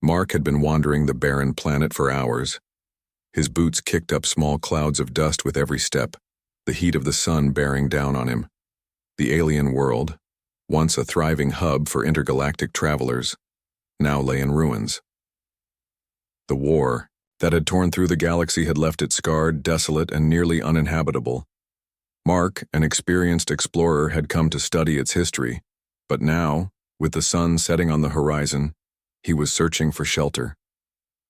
Mark had been wandering the barren planet for hours. His boots kicked up small clouds of dust with every step, the heat of the sun bearing down on him. The alien world, once a thriving hub for intergalactic travelers, now lay in ruins. The war that had torn through the galaxy had left it scarred, desolate, and nearly uninhabitable. Mark, an experienced explorer, had come to study its history, but now, with the sun setting on the horizon, he was searching for shelter.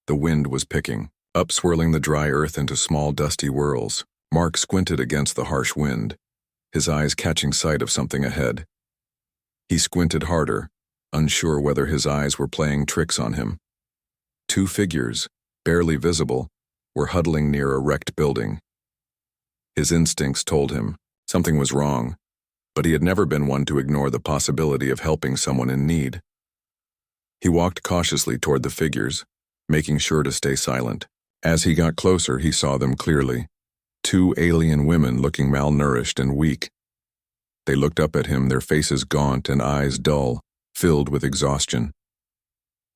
The wind was picking, upswirling the dry earth into small dusty whirls. Mark squinted against the harsh wind, his eyes catching sight of something ahead. He squinted harder, unsure whether his eyes were playing tricks on him. Two figures, barely visible, were huddling near a wrecked building. His instincts told him something was wrong, but he had never been one to ignore the possibility of helping someone in need. He walked cautiously toward the figures, making sure to stay silent. As he got closer, he saw them clearly. Two alien women looking malnourished and weak. They looked up at him, their faces gaunt and eyes dull, filled with exhaustion.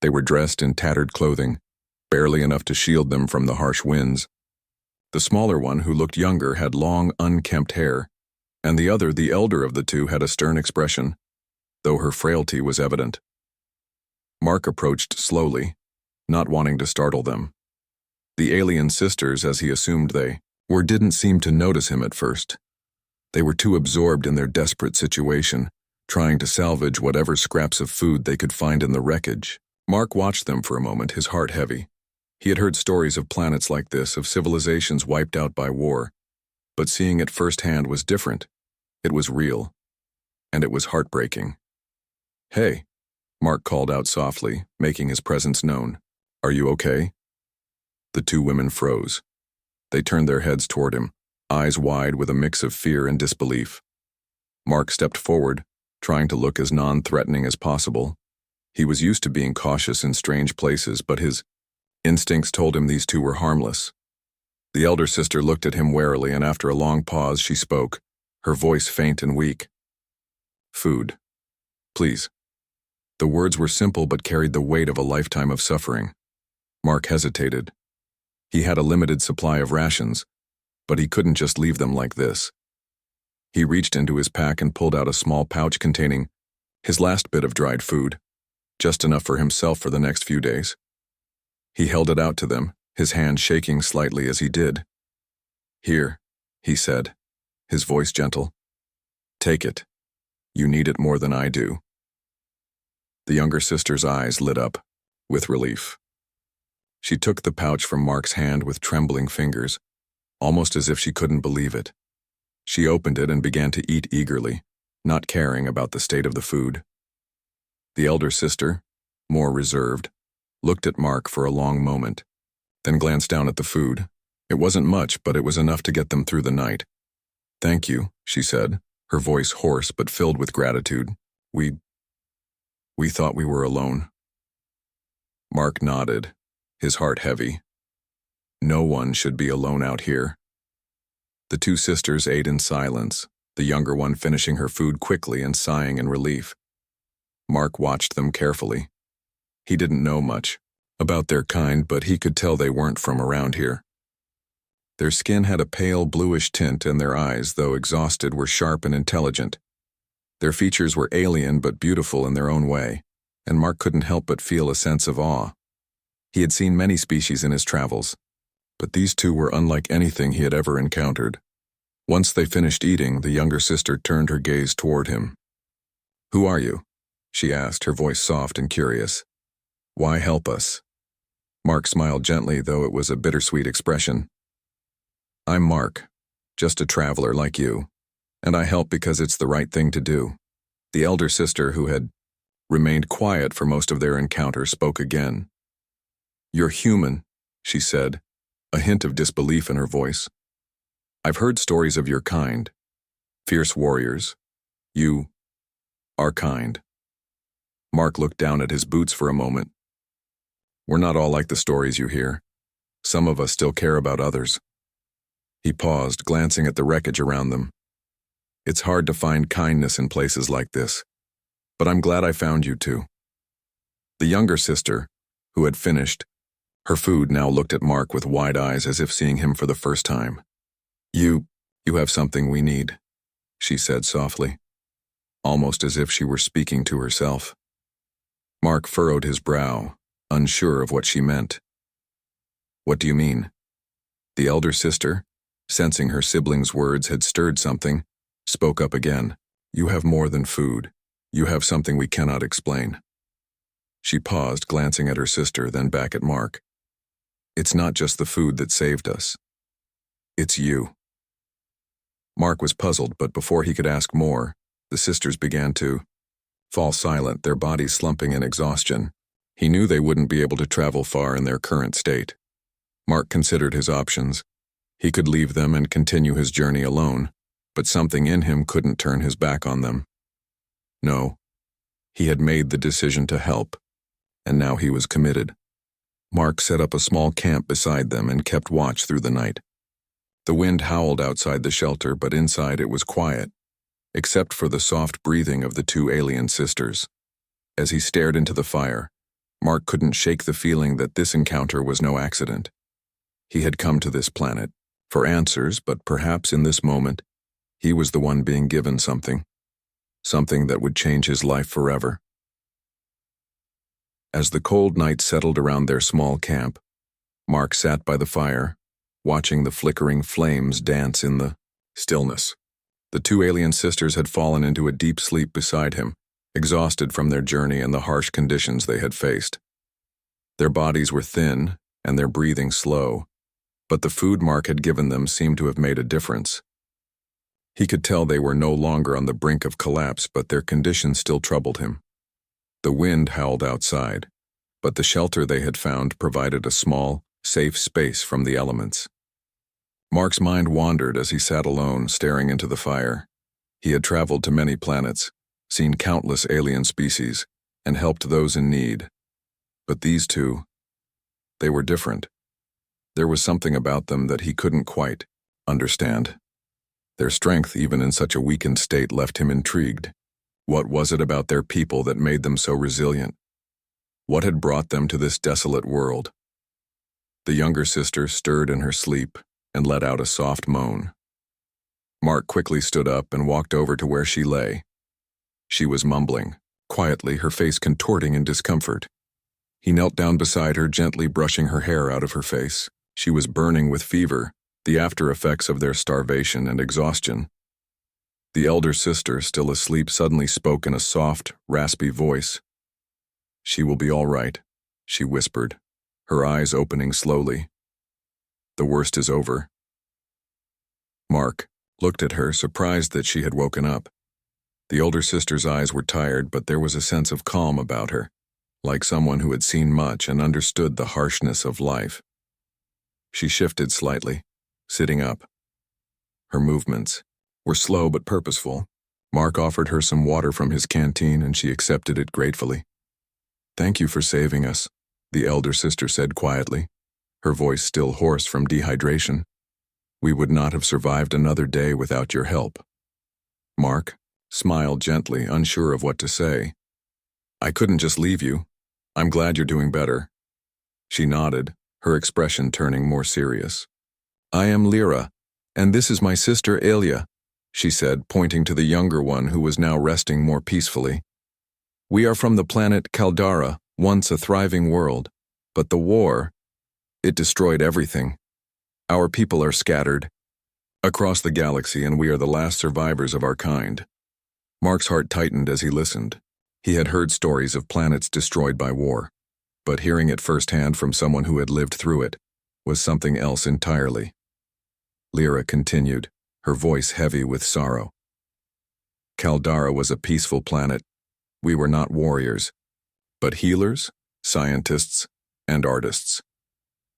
They were dressed in tattered clothing, barely enough to shield them from the harsh winds. The smaller one, who looked younger, had long, unkempt hair, and the other, the elder of the two, had a stern expression, though her frailty was evident. Mark approached slowly, not wanting to startle them. The alien sisters, as he assumed they were, didn't seem to notice him at first. They were too absorbed in their desperate situation, trying to salvage whatever scraps of food they could find in the wreckage. Mark watched them for a moment, his heart heavy. He had heard stories of planets like this, of civilizations wiped out by war, but seeing it firsthand was different. It was real, and it was heartbreaking. "Hey," Mark called out softly, making his presence known. "Are you okay?" The two women froze. They turned their heads toward him, eyes wide with a mix of fear and disbelief. Mark stepped forward, trying to look as non-threatening as possible. He was used to being cautious in strange places, but his instincts told him these two were harmless. The elder sister looked at him warily, and after a long pause she spoke, her voice faint and weak. "Food. Please." The words were simple but carried the weight of a lifetime of suffering. Mark hesitated. He had a limited supply of rations, but he couldn't just leave them like this. He reached into his pack and pulled out a small pouch containing his last bit of dried food, just enough for himself for the next few days. He held it out to them, his hand shaking slightly as he did. "Here," he said, his voice gentle. "Take it. You need it more than I do." The younger sister's eyes lit up with relief. She took the pouch from Mark's hand with trembling fingers, almost as if she couldn't believe it. She opened it and began to eat eagerly, not caring about the state of the food. The elder sister, more reserved, looked at Mark for a long moment, then glanced down at the food. It wasn't much, but it was enough to get them through the night. "Thank you," she said, her voice hoarse but filled with gratitude. We thought we were alone." Mark nodded, his heart heavy. No one should be alone out here. The two sisters ate in silence, the younger one finishing her food quickly and sighing in relief. Mark watched them carefully. He didn't know much about their kind, but he could tell they weren't from around here. Their skin had a pale bluish tint, and their eyes, though exhausted, were sharp and intelligent. Their features were alien but beautiful in their own way, and Mark couldn't help but feel a sense of awe. He had seen many species in his travels, but these two were unlike anything he had ever encountered. Once they finished eating, the younger sister turned her gaze toward him. "Who are you?" she asked, her voice soft and curious. "Why help us?" Mark smiled gently, though it was a bittersweet expression. "I'm Mark, just a traveler like you, and I help because it's the right thing to do." The elder sister, who had remained quiet for most of their encounter, spoke again. "You're human," she said, a hint of disbelief in her voice. "I've heard stories of your kind. Fierce warriors. You are kind." Mark looked down at his boots for a moment. "We're not all like the stories you hear. Some of us still care about others." He paused, glancing at the wreckage around them. "It's hard to find kindness in places like this, but I'm glad I found you two." The younger sister, who had finished her food, now looked at Mark with wide eyes as if seeing him for the first time. You have something we need," she said softly, almost as if she were speaking to herself. Mark furrowed his brow, unsure of what she meant. "What do you mean?" The elder sister, sensing her sibling's words had stirred something, spoke up again. "You have more than food. You have something we cannot explain." She paused, glancing at her sister, then back at Mark. "It's not just the food that saved us. It's you." Mark was puzzled, but before he could ask more, the sisters began to fall silent, their bodies slumping in exhaustion. He knew they wouldn't be able to travel far in their current state. Mark considered his options. He could leave them and continue his journey alone, but something in him couldn't turn his back on them. No, he had made the decision to help, and now he was committed. Mark set up a small camp beside them and kept watch through the night. The wind howled outside the shelter, but inside it was quiet, except for the soft breathing of the two alien sisters. As he stared into the fire, Mark couldn't shake the feeling that this encounter was no accident. He had come to this planet for answers, but perhaps in this moment, he was the one being given something that would change his life forever. As the cold night settled around their small camp, Mark sat by the fire, watching the flickering flames dance in the stillness. The two alien sisters had fallen into a deep sleep beside him, exhausted from their journey and the harsh conditions they had faced. Their bodies were thin and their breathing slow, but the food Mark had given them seemed to have made a difference. He could tell they were no longer on the brink of collapse, but their condition still troubled him. The wind howled outside, but the shelter they had found provided a small, safe space from the elements. Mark's mind wandered as he sat alone, staring into the fire. He had traveled to many planets, seen countless alien species, and helped those in need. But these two, they were different. There was something about them that he couldn't quite understand. Their strength, even in such a weakened state, left him intrigued. What was it about their people that made them so resilient? What had brought them to this desolate world? The younger sister stirred in her sleep and let out a soft moan. Mark quickly stood up and walked over to where she lay. She was mumbling, quietly, her face contorting in discomfort. He knelt down beside her, gently brushing her hair out of her face. She was burning with fever, the after effects of their starvation and exhaustion. The elder sister, still asleep, suddenly spoke in a soft, raspy voice. "She will be all right," she whispered, her eyes opening slowly. "The worst is over." Mark looked at her, surprised that she had woken up. The older sister's eyes were tired, but there was a sense of calm about her, like someone who had seen much and understood the harshness of life. She shifted slightly, sitting up. Her movements were slow but purposeful. Mark offered her some water from his canteen, and she accepted it gratefully. "Thank you for saving us," the elder sister said quietly, her voice still hoarse from dehydration. "We would not have survived another day without your help." Mark smiled gently, unsure of what to say. "I couldn't just leave you. I'm glad you're doing better." She nodded, her expression turning more serious. "I am Lyra, and this is my sister Aelia," she said, pointing to the younger one who was now resting more peacefully. "We are from the planet Caldara, once a thriving world, but the war, it destroyed everything. Our people are scattered across the galaxy, and we are the last survivors of our kind." Mark's heart tightened as he listened. He had heard stories of planets destroyed by war, but hearing it firsthand from someone who had lived through it was something else entirely. Lyra continued, her voice heavy with sorrow. "Caldara was a peaceful planet. We were not warriors, but healers, scientists, and artists.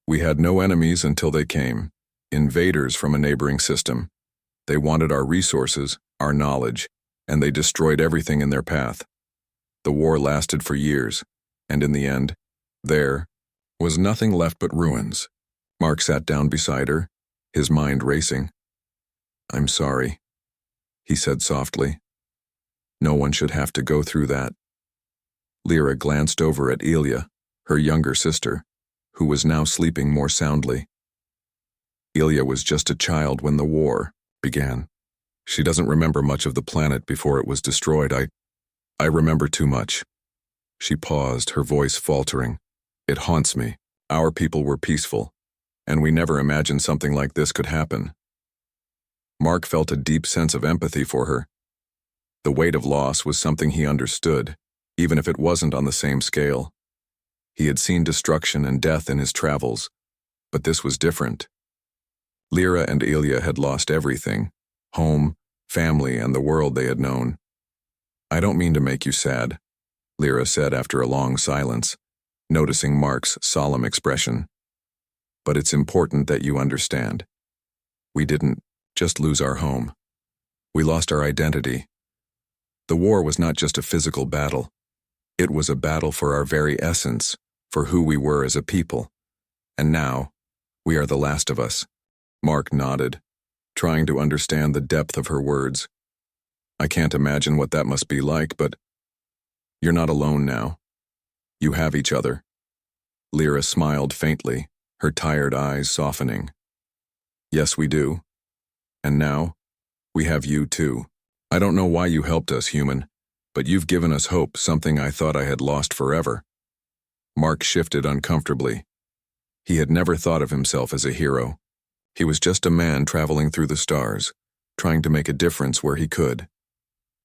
We had no enemies until they came, invaders from a neighboring system. They wanted our resources, our knowledge, and they destroyed everything in their path. The war lasted for years, and in the end, there was nothing left but ruins." Mark sat down beside her, his mind racing. "I'm sorry," he said softly. "No one should have to go through that." Lyra glanced over at Aelia, her younger sister, who was now sleeping more soundly. Ilya was just a child when the war began. She doesn't remember much of the planet before it was destroyed. I remember too much. She paused, her voice faltering. It haunts me. Our people were peaceful, and we never imagined something like this could happen. Mark felt a deep sense of empathy for her. The weight of loss was something he understood, even if it wasn't on the same scale. He had seen destruction and death in his travels, but this was different. Lyra and Ilya had lost everything: home, family, and the world they had known. "I don't mean to make you sad," Lyra said after a long silence, noticing Mark's solemn expression. "But it's important that you understand. We didn't just lose our home. We lost our identity. The war was not just a physical battle. It was a battle for our very essence, for who we were as a people. And now, we are the last of us." Mark nodded, trying to understand the depth of her words. "I can't imagine what that must be like, but you're not alone now. You have each other." Lyra smiled faintly, her tired eyes softening. "Yes, we do. And now, we have you too. I don't know why you helped us, human, but you've given us hope, something I thought I had lost forever." Mark shifted uncomfortably. He had never thought of himself as a hero. He was just a man traveling through the stars, trying to make a difference where he could.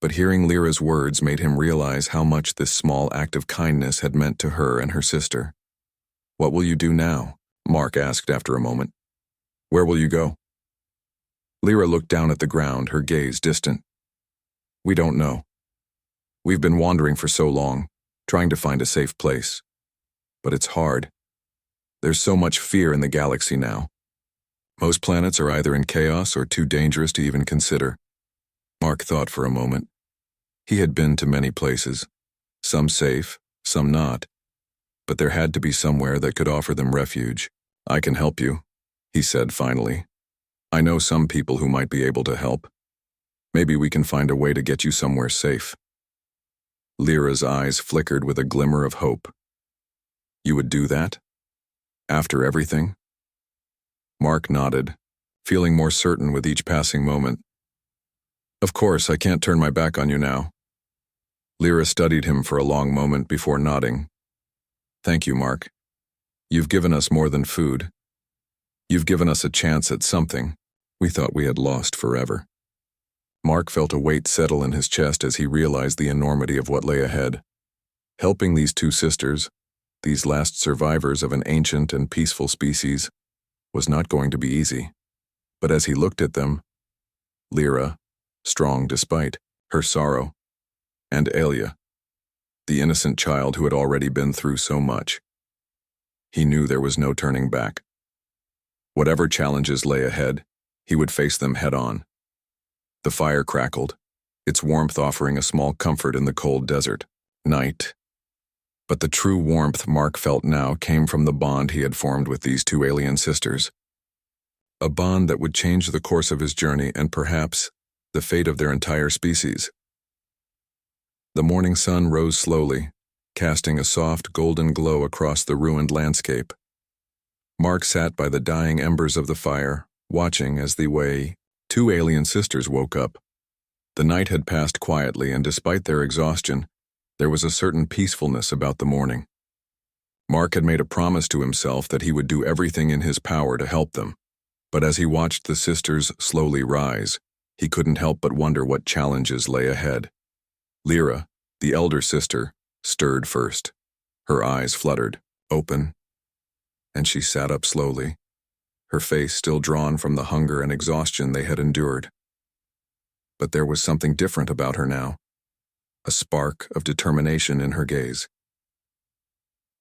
But hearing Lyra's words made him realize how much this small act of kindness had meant to her and her sister. "What will you do now?" Mark asked after a moment. "Where will you go?" Lyra looked down at the ground, her gaze distant. "We don't know. We've been wandering for so long, trying to find a safe place. But it's hard. There's so much fear in the galaxy now. Most planets are either in chaos or too dangerous to even consider." Mark thought for a moment. He had been to many places, some safe, some not, but there had to be somewhere that could offer them refuge. "I can help you," he said finally. "I know some people who might be able to help. Maybe we can find a way to get you somewhere safe." Lyra's eyes flickered with a glimmer of hope. "You would do that? After everything?" Mark nodded, feeling more certain with each passing moment. "Of course, I can't turn my back on you now." Lyra studied him for a long moment before nodding. "Thank you, Mark. You've given us more than food. You've given us a chance at something we thought we had lost forever." Mark felt a weight settle in his chest as he realized the enormity of what lay ahead. Helping these two sisters, these last survivors of an ancient and peaceful species, was not going to be easy. But as he looked at them, Lyra, strong despite her sorrow, and Ilya, the innocent child who had already been through so much, he knew there was no turning back. Whatever challenges lay ahead, he would face them head-on. The fire crackled, its warmth offering a small comfort in the cold desert night. But the true warmth Mark felt now came from the bond he had formed with these two alien sisters. A bond that would change the course of his journey and perhaps the fate of their entire species. The morning sun rose slowly, casting a soft golden glow across the ruined landscape. Mark sat by the dying embers of the fire, watching as two alien sisters woke up. The night had passed quietly, and despite their exhaustion, there was a certain peacefulness about the morning. Mark had made a promise to himself that he would do everything in his power to help them, but as he watched the sisters slowly rise, he couldn't help but wonder what challenges lay ahead. Lyra, the elder sister, stirred first. Her eyes fluttered, open, and she sat up slowly, her face still drawn from the hunger and exhaustion they had endured. But there was something different about her now, a spark of determination in her gaze.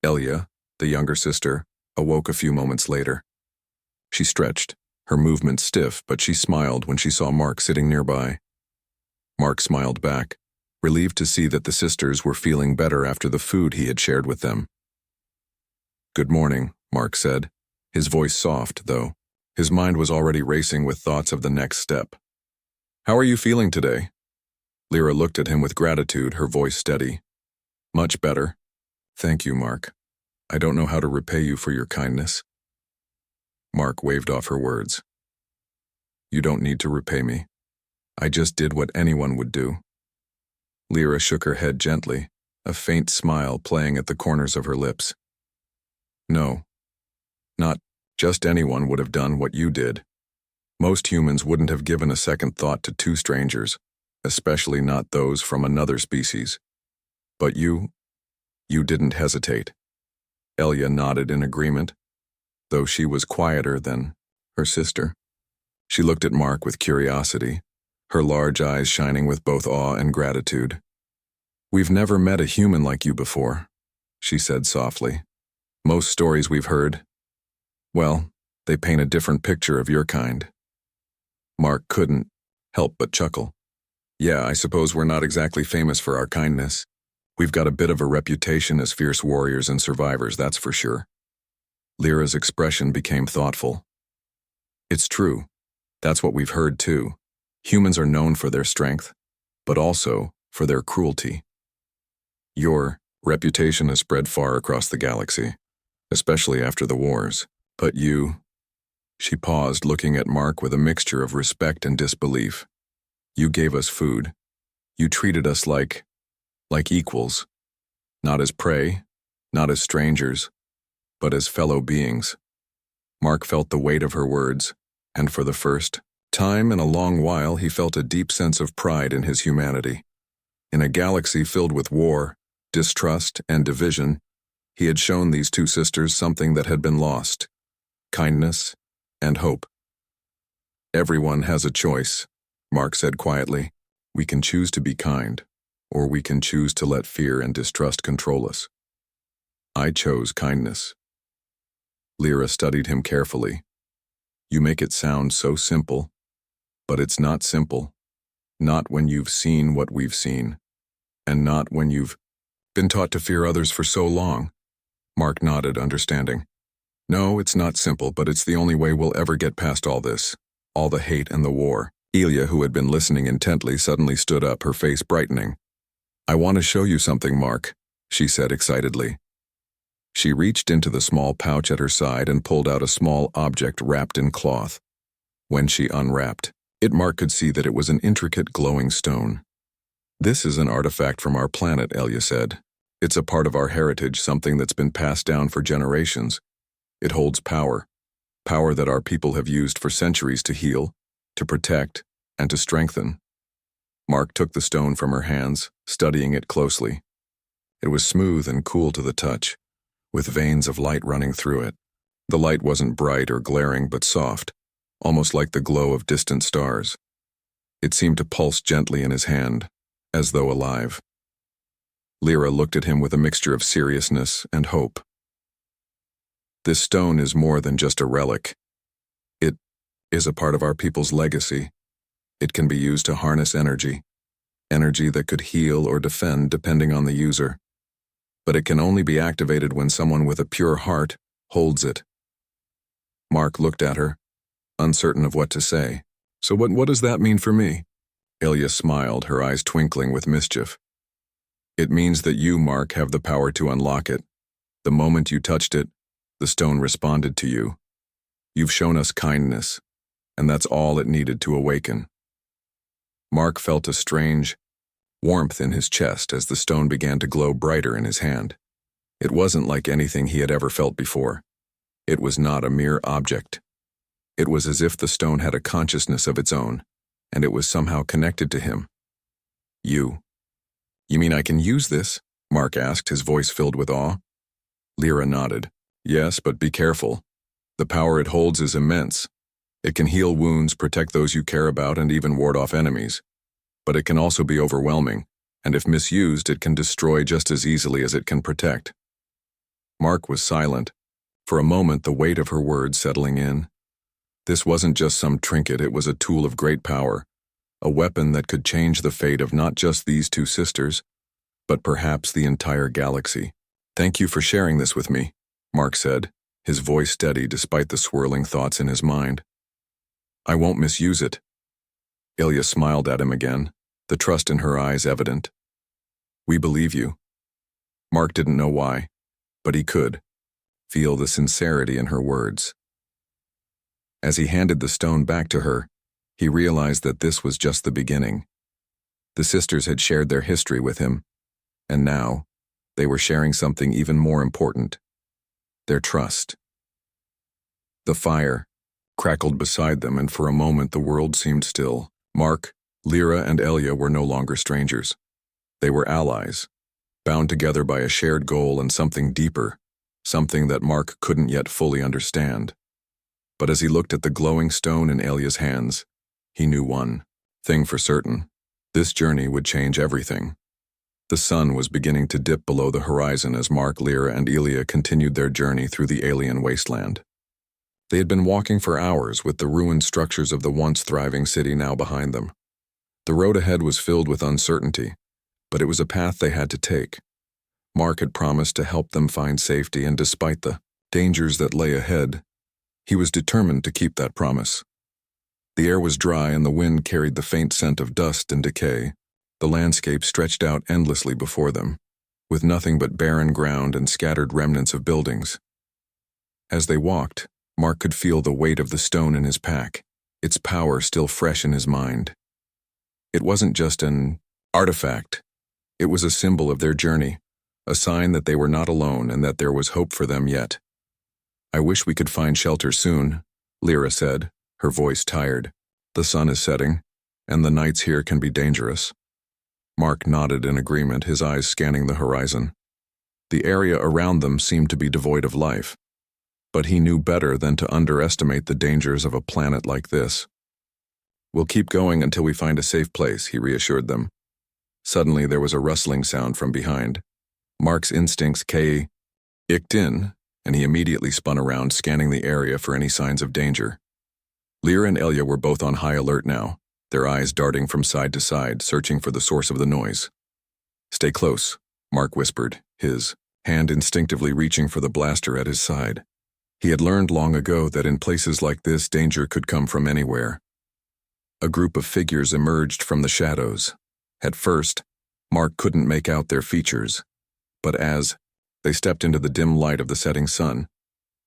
Ilya, the younger sister, awoke a few moments later. She stretched, her movements stiff, but she smiled when she saw Mark sitting nearby. Mark smiled back, relieved to see that the sisters were feeling better after the food he had shared with them. "Good morning," Mark said, his voice soft, though. His mind was already racing with thoughts of the next step. "How are you feeling today?" Lyra looked at him with gratitude, her voice steady. "Much better. Thank you, Mark." I don't know how to repay you for your kindness. Mark waved off her words. You don't need to repay me. I just did what anyone would do. Lyra shook her head gently, a faint smile playing at the corners of her lips. No. Not just anyone would have done what you did. Most humans wouldn't have given a second thought to two strangers, especially not those from another species. But you didn't hesitate. Elia nodded in agreement, though she was quieter than her sister. She looked at Mark with curiosity, her large eyes shining with both awe and gratitude. We've never met a human like you before, she said softly. Most stories we've heard, well, they paint a different picture of your kind. Mark couldn't help but chuckle. Yeah, I suppose we're not exactly famous for our kindness. We've got a bit of a reputation as fierce warriors and survivors, that's for sure. Lyra's expression became thoughtful. It's true. That's what we've heard too. Humans are known for their strength, but also for their cruelty. Your reputation has spread far across the galaxy, especially after the wars. But you... She paused, looking at Mark with a mixture of respect and disbelief. You gave us food. You treated us like equals. Not as prey, not as strangers, but as fellow beings. Mark felt the weight of her words, and for the first time in a long while he felt a deep sense of pride in his humanity. In a galaxy filled with war, distrust, and division, he had shown these two sisters something that had been lost: kindness and hope. Everyone has a choice, Mark said quietly. We can choose to be kind, or we can choose to let fear and distrust control us. I chose kindness. Lyra studied him carefully. You make it sound so simple, but it's not simple. Not when you've seen what we've seen, and not when you've been taught to fear others for so long. Mark nodded, understanding. No, it's not simple, but it's the only way we'll ever get past all this, all the hate and the war. Elia, who had been listening intently, suddenly stood up, her face brightening. I want to show you something, Mark, she said excitedly. She reached into the small pouch at her side and pulled out a small object wrapped in cloth. When she unwrapped it, Mark could see that it was an intricate glowing stone. This is an artifact from our planet, Elia said. It's a part of our heritage, something that's been passed down for generations. It holds power that our people have used for centuries to heal, to protect, and to strengthen. Mark took the stone from her hands, studying it closely. It was smooth and cool to the touch, with veins of light running through it. The light wasn't bright or glaring, but soft, almost like the glow of distant stars. It seemed to pulse gently in his hand, as though alive. Lyra looked at him with a mixture of seriousness and hope. This stone is more than just a relic. It is a part of our people's legacy. It can be used to harness energy that could heal or defend depending on the user. But it can only be activated when someone with a pure heart holds it. Mark looked at her, uncertain of what to say. So what does that mean for me? Elia smiled, her eyes twinkling with mischief. It means that you, Mark, have the power to unlock it. The moment you touched it, the stone responded to you. You've shown us kindness, and that's all it needed to awaken. Mark felt a strange warmth in his chest as the stone began to glow brighter in his hand. It wasn't like anything he had ever felt before. It was not a mere object. It was as if the stone had a consciousness of its own, and it was somehow connected to him. You mean I can use this? Mark asked, his voice filled with awe. Lyra nodded. Yes, but be careful. The power it holds is immense. It can heal wounds, protect those you care about, and even ward off enemies. But it can also be overwhelming, and if misused, it can destroy just as easily as it can protect. Mark was silent, for a moment the weight of her words settling in. This wasn't just some trinket, it was a tool of great power, a weapon that could change the fate of not just these two sisters, but perhaps the entire galaxy. Thank you for sharing this with me, Mark said, his voice steady despite the swirling thoughts in his mind. I won't misuse it. Ilya smiled at him again, the trust in her eyes evident. We believe you. Mark didn't know why, but he could. feel the sincerity in her words. As he handed the stone back to her, he realized that this was just the beginning. The sisters had shared their history with him, and now they were sharing something even more important: their trust. The fire crackled beside them, and for a moment the world seemed still. Mark, Lyra, and Elia were no longer strangers. They were allies, bound together by a shared goal and something deeper, something that Mark couldn't yet fully understand. But as he looked at the glowing stone in Elia's hands, he knew one thing for certain: this journey would change everything. The sun was beginning to dip below the horizon as Mark, Lyra, and Elia continued their journey through the alien wasteland. They had been walking for hours with the ruined structures of the once thriving city now behind them. The road ahead was filled with uncertainty, but it was a path they had to take. Mark had promised to help them find safety, and despite the dangers that lay ahead, he was determined to keep that promise. The air was dry and the wind carried the faint scent of dust and decay. The landscape stretched out endlessly before them, with nothing but barren ground and scattered remnants of buildings. As they walked, Mark could feel the weight of the stone in his pack, its power still fresh in his mind. It wasn't just an artifact. It was a symbol of their journey, a sign that they were not alone and that there was hope for them yet. "I wish we could find shelter soon," Lyra said, her voice tired. "The sun is setting, and the nights here can be dangerous." Mark nodded in agreement, his eyes scanning the horizon. The area around them seemed to be devoid of life, but he knew better than to underestimate the dangers of a planet like this. "We'll keep going until we find a safe place," he reassured them. Suddenly there was a rustling sound from behind. Mark's instincts kicked in, and he immediately spun around, scanning the area for any signs of danger. Lyra and Elia were both on high alert now, their eyes darting from side to side, searching for the source of the noise. "Stay close," Mark whispered, his hand instinctively reaching for the blaster at his side. He had learned long ago that in places like this, danger could come from anywhere. A group of figures emerged from the shadows. At first, Mark couldn't make out their features, but as they stepped into the dim light of the setting sun,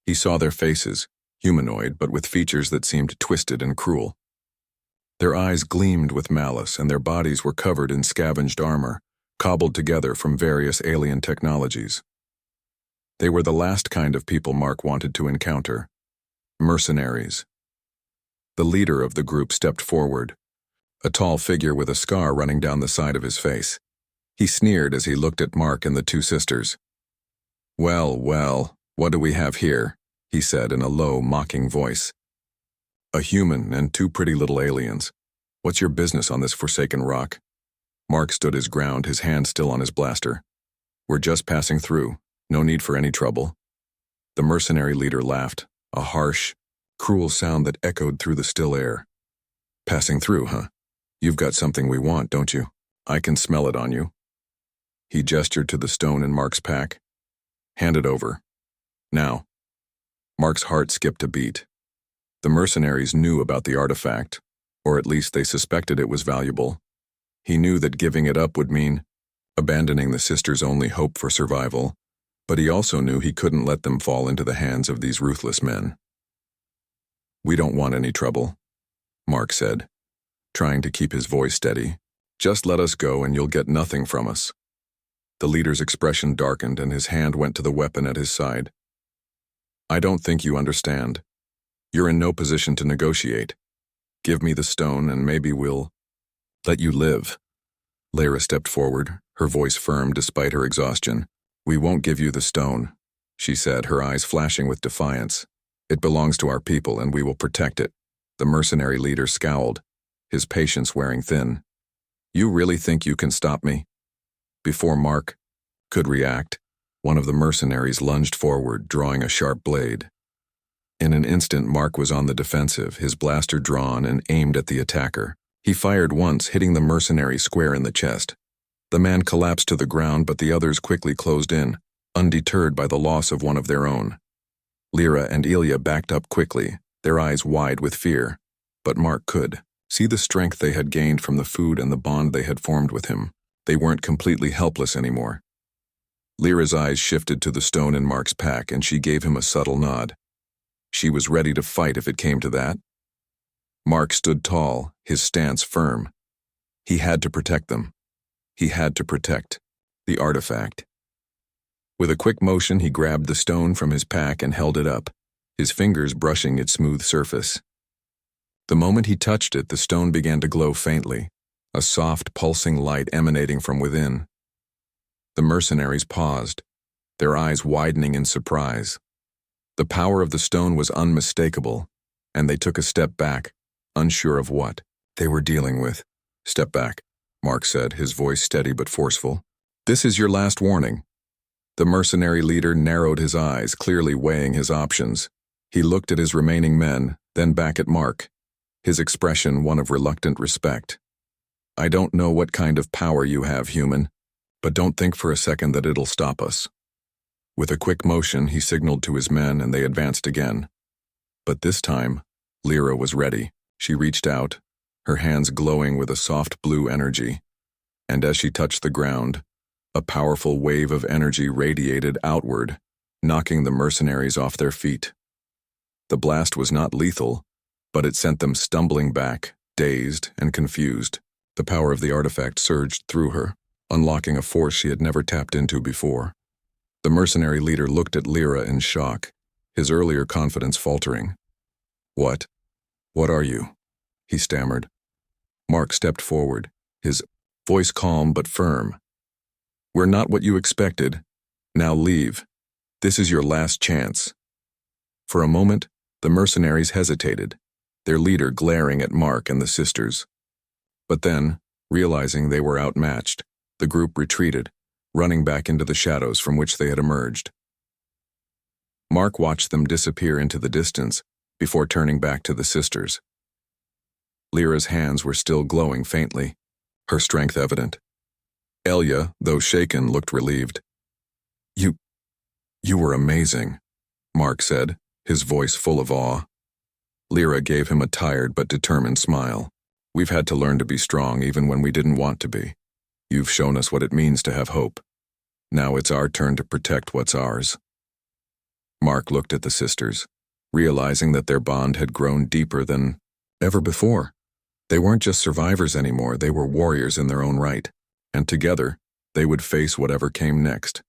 he saw their faces, humanoid but with features that seemed twisted and cruel. Their eyes gleamed with malice, and their bodies were covered in scavenged armor, cobbled together from various alien technologies. They were the last kind of people Mark wanted to encounter: mercenaries. The leader of the group stepped forward, a tall figure with a scar running down the side of his face. He sneered as he looked at Mark and the two sisters. Well, what do we have here?" he said in a low, mocking voice. "A human and two pretty little aliens. What's your business on this forsaken rock?" Mark stood his ground, his hand still on his blaster. "We're just passing through. No need for any trouble." The mercenary leader laughed, a harsh, cruel sound that echoed through the still air. "Passing through, huh? You've got something we want, don't you? I can smell it on you." He gestured to the stone in Mark's pack. "Hand it over. Now." Mark's heart skipped a beat. The mercenaries knew about the artifact, or at least they suspected it was valuable. He knew that giving it up would mean abandoning the sisters' only hope for survival, but he also knew he couldn't let them fall into the hands of these ruthless men. "We don't want any trouble," Mark said, trying to keep his voice steady. "Just let us go and you'll get nothing from us." The leader's expression darkened and his hand went to the weapon at his side. "I don't think you understand. You're in no position to negotiate. Give me the stone and maybe we'll let you live." Lyra stepped forward, her voice firm despite her exhaustion. "We won't give you the stone," she said, her eyes flashing with defiance. "It belongs to our people and we will protect it." The mercenary leader scowled, his patience wearing thin. "You really think you can stop me?" Before Mark could react, one of the mercenaries lunged forward, drawing a sharp blade. In an instant, Mark was on the defensive, his blaster drawn and aimed at the attacker. He fired once, hitting the mercenary square in the chest. The man collapsed to the ground, but the others quickly closed in, undeterred by the loss of one of their own. Lyra and Elia backed up quickly, their eyes wide with fear, but Mark could see the strength they had gained from the food and the bond they had formed with him. They weren't completely helpless anymore. Lyra's eyes shifted to the stone in Mark's pack, and she gave him a subtle nod. She was ready to fight if it came to that. Mark stood tall, his stance firm. He had to protect them. He had to protect the artifact. With a quick motion, he grabbed the stone from his pack and held it up, his fingers brushing its smooth surface. The moment he touched it, the stone began to glow faintly, a soft, pulsing light emanating from within. The mercenaries paused, their eyes widening in surprise. The power of the stone was unmistakable, and they took a step back, unsure of what they were dealing with. "Step back," Mark said, his voice steady but forceful. "This is your last warning." The mercenary leader narrowed his eyes, clearly weighing his options. He looked at his remaining men, then back at Mark, his expression one of reluctant respect. "I don't know what kind of power you have, human, but don't think for a second that it'll stop us." With a quick motion, he signaled to his men and they advanced again. But this time, Lyra was ready. She reached out, her hands glowing with a soft blue energy, and as she touched the ground, a powerful wave of energy radiated outward, knocking the mercenaries off their feet. The blast was not lethal, but it sent them stumbling back, dazed and confused. The power of the artifact surged through her, unlocking a force she had never tapped into before. The mercenary leader looked at Lyra in shock, his earlier confidence faltering. What are you?" he stammered. Mark stepped forward, his voice calm but firm. "We're not what you expected. Now leave. This is your last chance." For a moment, the mercenaries hesitated, their leader glaring at Mark and the sisters. But then, realizing they were outmatched, the group retreated, running back into the shadows from which they had emerged. Mark watched them disappear into the distance before turning back to the sisters. Lyra's hands were still glowing faintly, her strength evident. Elia, though shaken, looked relieved. You were amazing," Mark said, his voice full of awe. Lyra gave him a tired but determined smile. "We've had to learn to be strong even when we didn't want to be. You've shown us what it means to have hope. Now it's our turn to protect what's ours." Mark looked at the sisters, realizing that their bond had grown deeper than ever before. They weren't just survivors anymore, they were warriors in their own right, and together, they would face whatever came next.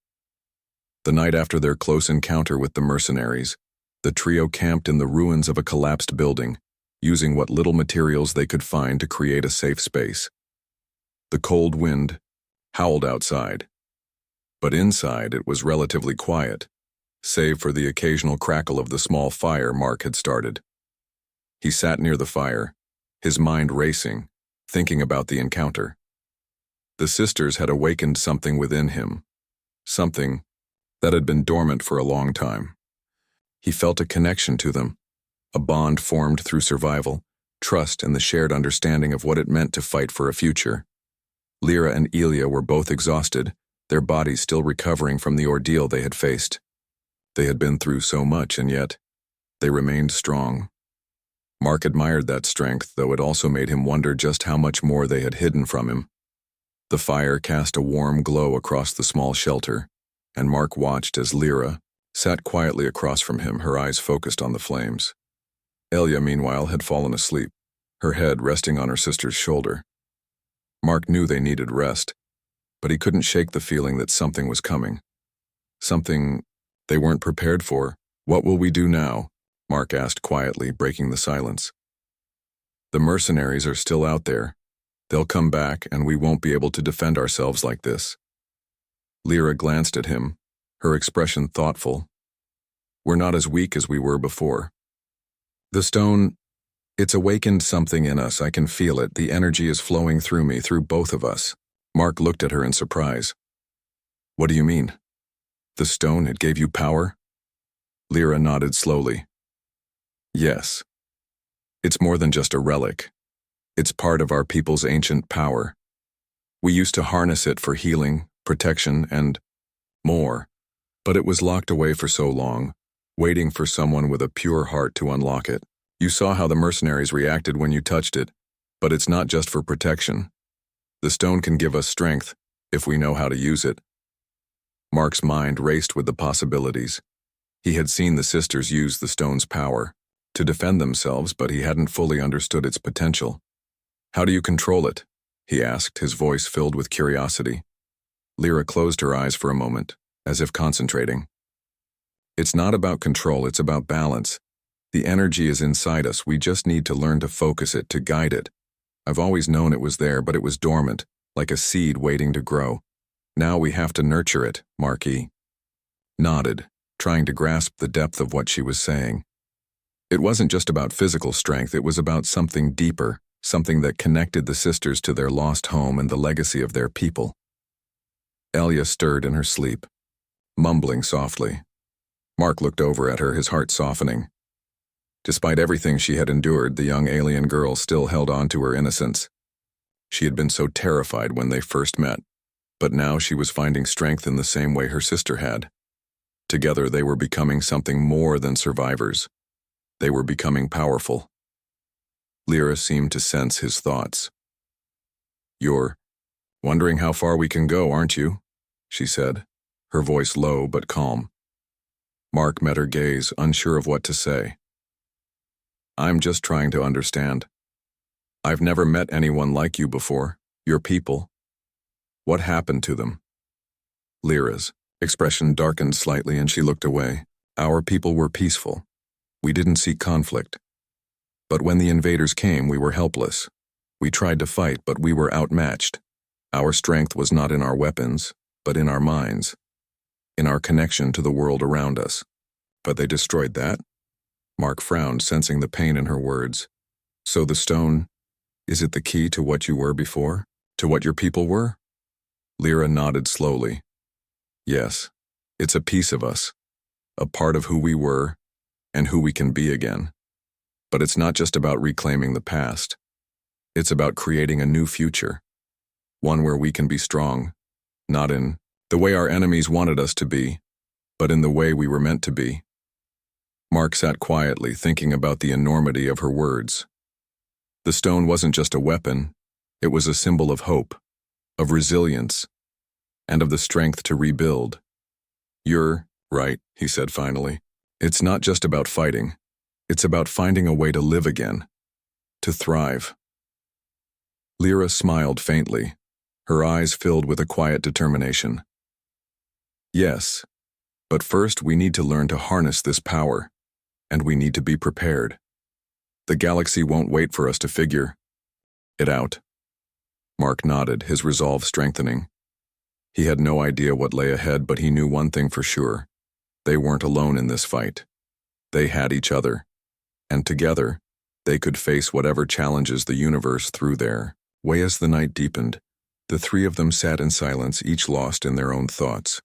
The night after their close encounter with the mercenaries, the trio camped in the ruins of a collapsed building, using what little materials they could find to create a safe space. The cold wind howled outside, but inside it was relatively quiet, save for the occasional crackle of the small fire Mark had started. He sat near the fire, his mind racing, thinking about the encounter. The sisters had awakened something within him, something that had been dormant for a long time. He felt a connection to them, a bond formed through survival, trust, and the shared understanding of what it meant to fight for a future. Lyra and Elia were both exhausted, their bodies still recovering from the ordeal they had faced. They had been through so much, and yet they remained strong. Mark admired that strength, though it also made him wonder just how much more they had hidden from him. The fire cast a warm glow across the small shelter, and Mark watched as Lyra sat quietly across from him, her eyes focused on the flames. Elia, meanwhile, had fallen asleep, her head resting on her sister's shoulder. Mark knew they needed rest, but he couldn't shake the feeling that something was coming. Something they weren't prepared for. "What will we do now?" Mark asked quietly, breaking the silence. "The mercenaries are still out there. They'll come back, and we won't be able to defend ourselves like this." Lyra glanced at him, her expression thoughtful. "We're not as weak as we were before. The stone, it's awakened something in us. I can feel it. The energy is flowing through me, through both of us." Mark looked at her in surprise. "What do you mean? The stone, it gave you power?" Lyra nodded slowly. "Yes. It's more than just a relic. It's part of our people's ancient power. We used to harness it for healing, protection, and more, but it was locked away for so long, waiting for someone with a pure heart to unlock it. You saw how the mercenaries reacted when you touched it, but it's not just for protection. The stone can give us strength, if we know how to use it." Mark's mind raced with the possibilities. He had seen the sisters use the stone's power to defend themselves, but he hadn't fully understood its potential. "How do you control it?" he asked, his voice filled with curiosity. Lyra closed her eyes for a moment, as if concentrating. "It's not about control, it's about balance. The energy is inside us, we just need to learn to focus it, to guide it. I've always known it was there, but it was dormant, like a seed waiting to grow. Now we have to nurture it," Marquis nodded, trying to grasp the depth of what she was saying. It wasn't just about physical strength, it was about something deeper, something that connected the sisters to their lost home and the legacy of their people. Elia stirred in her sleep, mumbling softly. Mark looked over at her, his heart softening. Despite everything she had endured, the young alien girl still held on to her innocence. She had been so terrified when they first met, but now she was finding strength in the same way her sister had. Together they were becoming something more than survivors. They were becoming powerful. Lyra seemed to sense his thoughts. "You're wondering how far we can go, aren't you?" she said, her voice low but calm. Mark met her gaze, unsure of what to say. "I'm just trying to understand. I've never met anyone like you before, your people. What happened to them?" Lyra's expression darkened slightly and she looked away. "Our people were peaceful. We didn't seek conflict. But when the invaders came, we were helpless. We tried to fight, but we were outmatched. Our strength was not in our weapons, but in our minds, in our connection to the world around us. But they destroyed that?" Mark frowned, sensing the pain in her words. "So the stone, is it the key to what you were before? To what your people were?" Lyra nodded slowly. "Yes, it's a piece of us, a part of who we were and who we can be again. But it's not just about reclaiming the past. It's about creating a new future, one where we can be strong, not in the way our enemies wanted us to be, but in the way we were meant to be." Mark sat quietly, thinking about the enormity of her words. The stone wasn't just a weapon, it was a symbol of hope, of resilience, and of the strength to rebuild. "You're right," he said finally. "It's not just about fighting. It's about finding a way to live again, to thrive." Lyra smiled faintly, her eyes filled with a quiet determination. "Yes, but first we need to learn to harness this power, and we need to be prepared. The galaxy won't wait for us to figure it out." Mark nodded, his resolve strengthening. He had no idea what lay ahead, but he knew one thing for sure. They weren't alone in this fight. They had each other, and together, they could face whatever challenges the universe threw their way. As the night deepened, the three of them sat in silence, each lost in their own thoughts.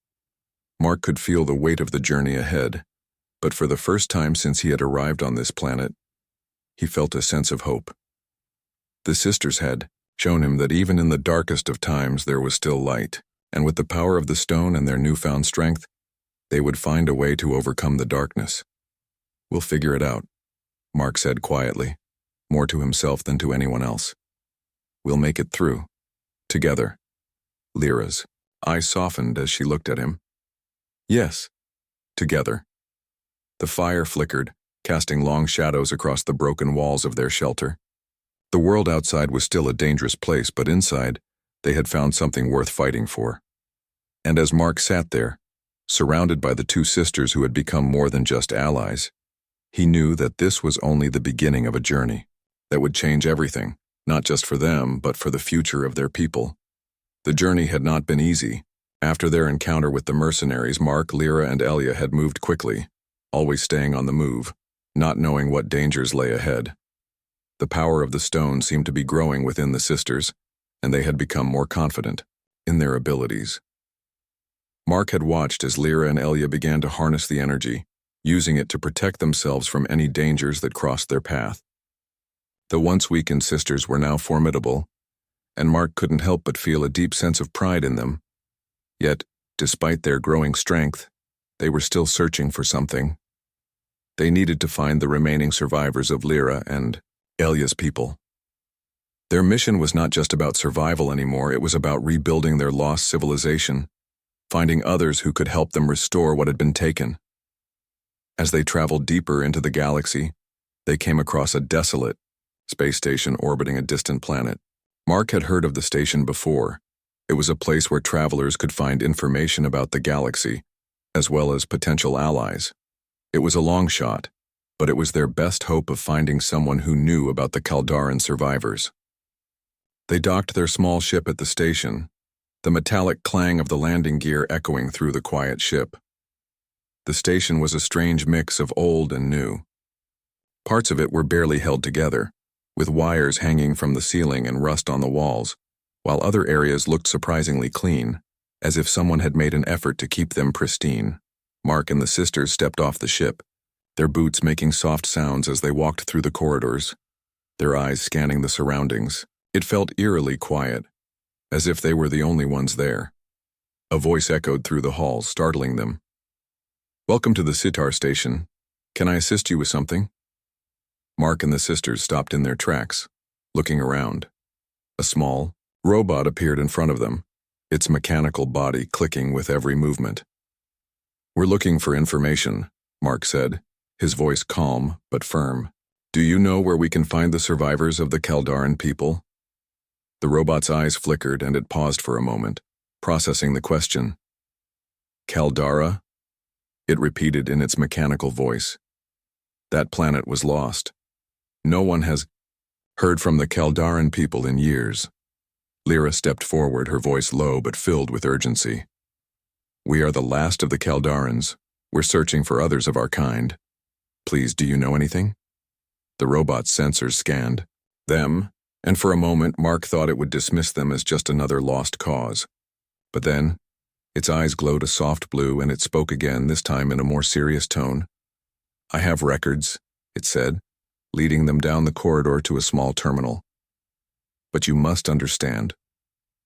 Mark could feel the weight of the journey ahead, but for the first time since he had arrived on this planet, he felt a sense of hope. The sisters had shown him that even in the darkest of times there was still light, and with the power of the stone and their newfound strength, they would find a way to overcome the darkness. "We'll figure it out," Mark said quietly, more to himself than to anyone else. "We'll make it through. Together." Lyra's eyes softened as she looked at him. "Yes, together." The fire flickered, casting long shadows across the broken walls of their shelter. The world outside was still a dangerous place, but inside, they had found something worth fighting for. And as Mark sat there, surrounded by the two sisters who had become more than just allies, he knew that this was only the beginning of a journey that would change everything, not just for them, but for the future of their people. The journey had not been easy. After their encounter with the mercenaries, Mark, Lyra, and Elia had moved quickly, always staying on the move, not knowing what dangers lay ahead. The power of the stone seemed to be growing within the sisters, and they had become more confident in their abilities. Mark had watched as Lyra and Elia began to harness the energy, using it to protect themselves from any dangers that crossed their path. The once weakened sisters were now formidable, and Mark couldn't help but feel a deep sense of pride in them. Yet, despite their growing strength, they were still searching for something. They needed to find the remaining survivors of Lyra and Elia's people. Their mission was not just about survival anymore, it was about rebuilding their lost civilization. finding others who could help them restore what had been taken. As they traveled deeper into the galaxy, they came across a desolate space station orbiting a distant planet. Mark had heard of the station before. It was a place where travelers could find information about the galaxy, as well as potential allies. It was a long shot, but it was their best hope of finding someone who knew about the Kaldaran survivors. They docked their small ship at the station, the metallic clang of the landing gear echoing through the quiet ship. The station was a strange mix of old and new. Parts of it were barely held together, with wires hanging from the ceiling and rust on the walls, while other areas looked surprisingly clean, as if someone had made an effort to keep them pristine. Mark and the sisters stepped off the ship, their boots making soft sounds as they walked through the corridors, their eyes scanning the surroundings. It felt eerily quiet, as if they were the only ones there. A voice echoed through the halls, startling them. "Welcome to the Sitar station. Can I assist you with something?" Mark and the sisters stopped in their tracks, looking around. A small robot appeared in front of them, its mechanical body clicking with every movement. "We're looking for information," Mark said, his voice calm but firm. "Do you know where we can find the survivors of the Kaldaran people?" The robot's eyes flickered and it paused for a moment, processing the question. "Kaldara?" It repeated in its mechanical voice. "That planet was lost. No one has heard from the Kaldaran people in years." Lyra stepped forward, her voice low but filled with urgency. "We are the last of the Kaldarans. We're searching for others of our kind. Please, do you know anything?" The robot's sensors scanned them, and for a moment Mark thought it would dismiss them as just another lost cause. But then, its eyes glowed a soft blue and it spoke again, this time in a more serious tone. "I have records," it said, leading them down the corridor to a small terminal. "But you must understand,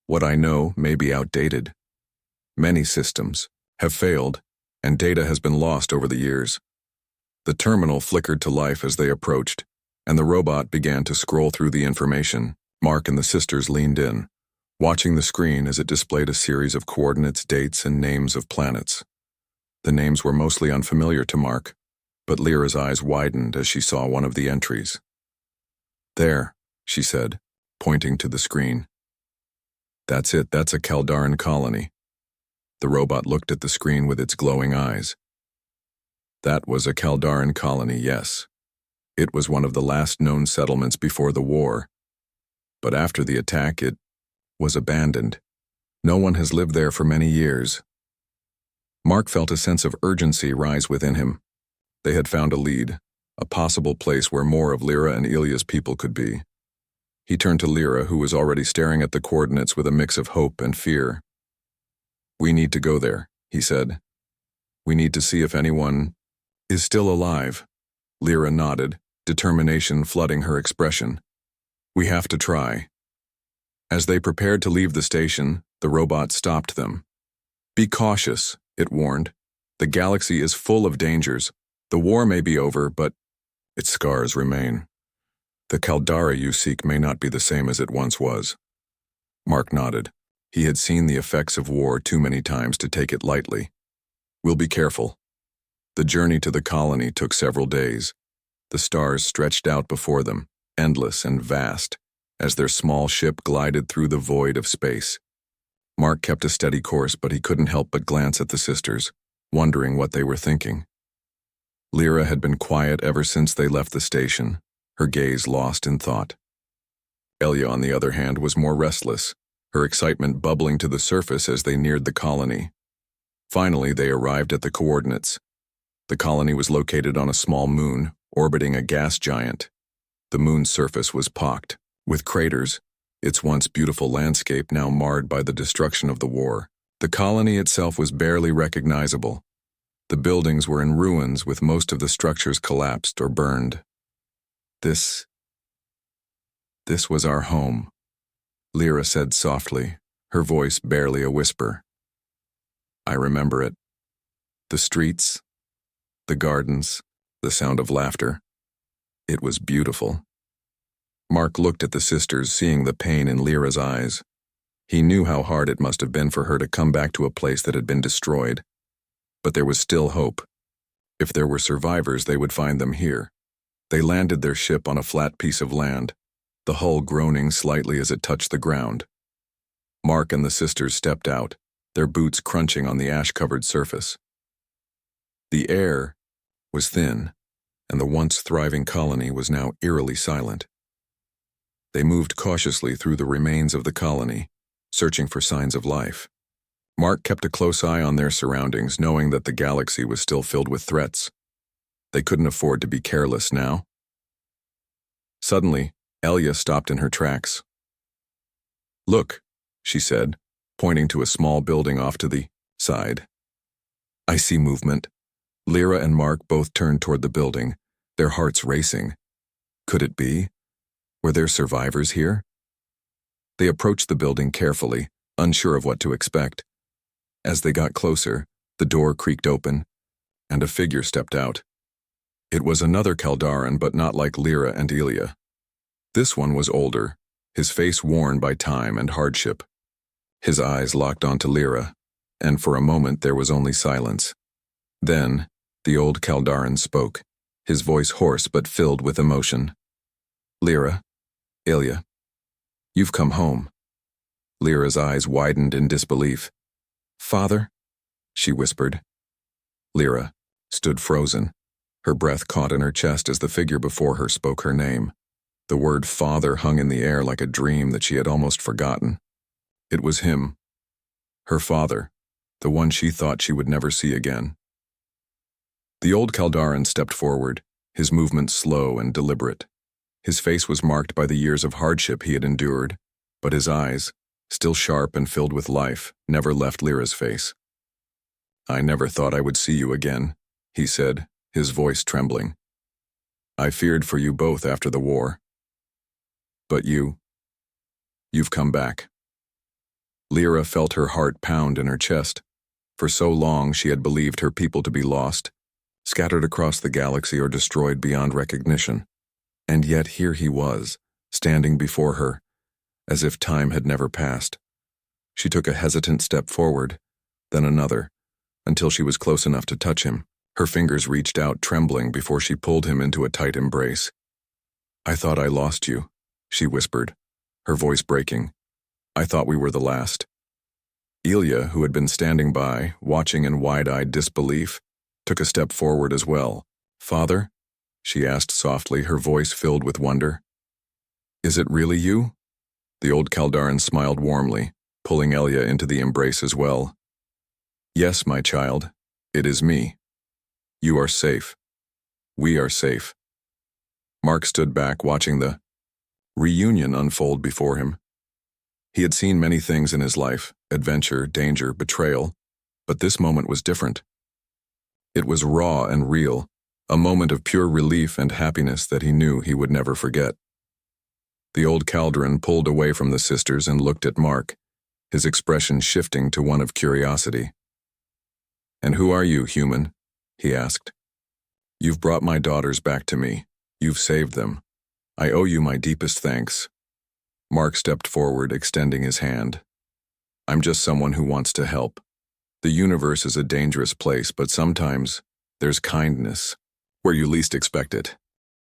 what I know may be outdated. Many systems have failed, and data has been lost over the years." The terminal flickered to life as they approached, and the robot began to scroll through the information. Mark and the sisters leaned in, watching the screen as it displayed a series of coordinates, dates, and names of planets. The names were mostly unfamiliar to Mark, but Lyra's eyes widened as she saw one of the entries. "There," she said, pointing to the screen. "That's it, that's a Kaldaran colony." The robot looked at the screen with its glowing eyes. That was a Kaldaran colony, yes. It was one of the last known settlements before the war. But after the attack, it was abandoned. No one has lived there for many years. Mark felt a sense of urgency rise within him. They had found a lead, a possible place where more of Lyra and Ilya's people could be. He turned to Lyra, who was already staring at the coordinates with a mix of hope and fear. "We need to go there," he said. "We need to see if anyone is still alive." Lyra nodded, determination flooding her expression. "We have to try." As they prepared to leave the station, the robot stopped them. "Be cautious," it warned. "The galaxy is full of dangers. The war may be over, but its scars remain. The Kaldara you seek may not be the same as it once was." Mark nodded. He had seen the effects of war too many times to take it lightly. "We'll be careful." The journey to the colony took several days. The stars stretched out before them, endless and vast, as their small ship glided through the void of space. Mark kept a steady course, but he couldn't help but glance at the sisters, wondering what they were thinking. Lyra had been quiet ever since they left the station, her gaze lost in thought. Ilya, on the other hand, was more restless, her excitement bubbling to the surface as they neared the colony. Finally, they arrived at the coordinates. The colony was located on a small moon, orbiting a gas giant. The moon's surface was pocked with craters, its once beautiful landscape now marred by the destruction of the war. The colony itself was barely recognizable. The buildings were in ruins, with most of the structures collapsed or burned. This was our home," Lyra said softly, her voice barely a whisper. "I remember it. The streets, the gardens, the sound of laughter. It was beautiful." Mark looked at the sisters, seeing the pain in Lyra's eyes. He knew how hard it must have been for her to come back to a place that had been destroyed. But there was still hope. If there were survivors, they would find them here. They landed their ship on a flat piece of land, the hull groaning slightly as it touched the ground. Mark and the sisters stepped out, their boots crunching on the ash-covered surface. The air was thin, and the once thriving colony was now eerily silent. They moved cautiously through the remains of the colony, searching for signs of life. Mark kept a close eye on their surroundings, knowing that the galaxy was still filled with threats. They couldn't afford to be careless now. Suddenly, Elia stopped in her tracks. "Look," she said, pointing to a small building off to the side. "I see movement." Lyra and Mark both turned toward the building, their hearts racing. Could it be? Were there survivors here? They approached the building carefully, unsure of what to expect. As they got closer, the door creaked open, and a figure stepped out. It was another Kaldaran, but not like Lyra and Elia. This one was older, his face worn by time and hardship. His eyes locked onto Lyra, and for a moment there was only silence. Then, the old Kaldaran spoke, his voice hoarse but filled with emotion. "Lyra, Elia, you've come home." Lyra's eyes widened in disbelief. "Father?" she whispered. Lyra stood frozen, her breath caught in her chest as the figure before her spoke her name. The word father hung in the air like a dream that she had almost forgotten. It was him, her father, the one she thought she would never see again. The old Kaldaran stepped forward, his movements slow and deliberate. His face was marked by the years of hardship he had endured, but his eyes, still sharp and filled with life, never left Lyra's face. "I never thought I would see you again," he said, his voice trembling. "I feared for you both after the war. But you've come back." Lyra felt her heart pound in her chest. For so long she had believed her people to be lost, scattered across the galaxy or destroyed beyond recognition. And yet here he was, standing before her, as if time had never passed. She took a hesitant step forward, then another, until she was close enough to touch him. Her fingers reached out trembling before she pulled him into a tight embrace. "I thought I lost you," she whispered, her voice breaking. "I thought we were the last." Elia, who had been standing by, watching in wide-eyed disbelief, took a step forward as well. "Father?" she asked softly, her voice filled with wonder. "Is it really you?" The old Kaldaran smiled warmly, pulling Elia into the embrace as well. "Yes, my child, it is me. You are safe. We are safe." Mark stood back, watching the reunion unfold before him. He had seen many things in his life, adventure, danger, betrayal, but this moment was different. It was raw and real, a moment of pure relief and happiness that he knew he would never forget. The old Kaldaran pulled away from the sisters and looked at Mark, his expression shifting to one of curiosity. "And who are you, human?" he asked. "You've brought my daughters back to me. You've saved them. I owe you my deepest thanks." Mark stepped forward, extending his hand. "I'm just someone who wants to help. The universe is a dangerous place, but sometimes there's kindness where you least expect it."